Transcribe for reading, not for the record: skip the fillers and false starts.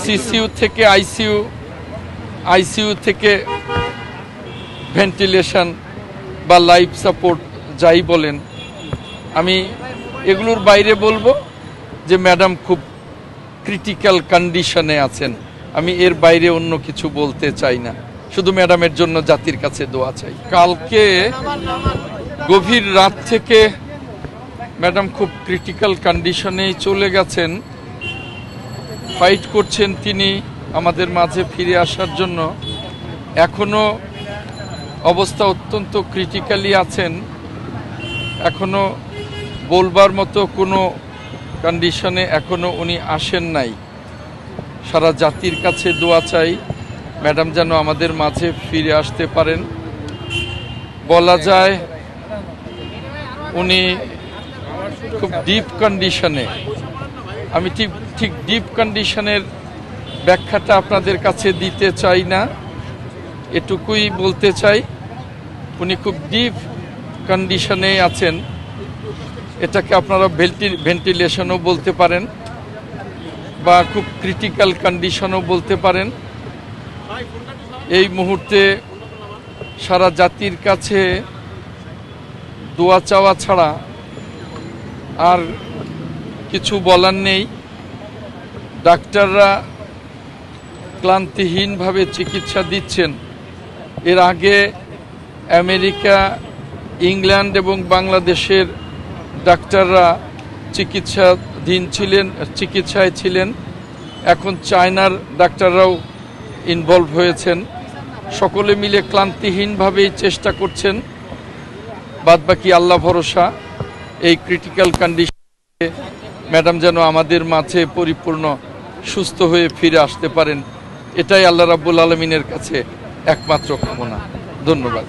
CCU থেকে ICU, ICU থেকে ventilation বা লাইফ সাপোর্ট যাই বলেন, আমি এগুলোর বাইরে বলবো যে ম্যাডাম খুব ক্রিটিক্যাল কন্ডিশনে আছেন। আমি এর বাইরে অন্য কিছু বলতে চাই না, শুধু ম্যাডামের জন্য জাতির কাছে দোয়া চাই। কালকে গভীর রাত থেকে ম্যাডাম খুব ক্রিটিক্যাল কন্ডিশনেই চলে গেছেন, ফাইট করছেন তিনি আমাদের মাঝে ফিরে আসার জন্য। এখনো অবস্থা অত্যন্ত ক্রিটিক্যালি আছেন, এখনো বলবার মতো কোনো কন্ডিশনে এখনো উনি আসেন নাই। সারা জাতির কাছে দোয়া চাই ম্যাডাম যেন আমাদের মাঝে ফিরে আসতে পারেন। বলা যায় উনি খুব ডিপ কন্ডিশনে, আমি ঠিক ডিপ কন্ডিশনের ব্যাখ্যাটা আপনাদের কাছে দিতে চাই না, এটুকুই বলতে চাই উনি খুব ডিপ কন্ডিশনে আছেন। এটাকে আপনারা ভেন্টিলেশনও বলতে পারেন বা খুব ক্রিটিক্যাল কন্ডিশনও বলতে পারেন। এই মুহূর্তে সারা জাতির কাছে দোয়া চাওয়া ছাড়া আর কিছু বলার নেই। ডাক্তাররা ক্লান্তিহীনভাবে চিকিৎসা দিচ্ছেন। এর আগে আমেরিকা, ইংল্যান্ড এবং বাংলাদেশের ডাক্তাররা চিকিৎসায় ছিলেন। এখন চায়নার ডাক্তাররাও ইনভলভ হয়েছেন। সকলে মিলে ক্লান্তিহীনভাবেই চেষ্টা করছেন। বাদবাকি আল্লাহ ভরসা। এই ক্রিটিক্যাল কন্ডিশনে ম্যাডাম যেন আমাদের মাঝে পরিপূর্ণ সুস্থ হয়ে ফিরে আসতে পারেন, এটাই আল্লাহ রাব্বুল আলামিনের কাছে একমাত্র কামনা। ধন্যবাদ।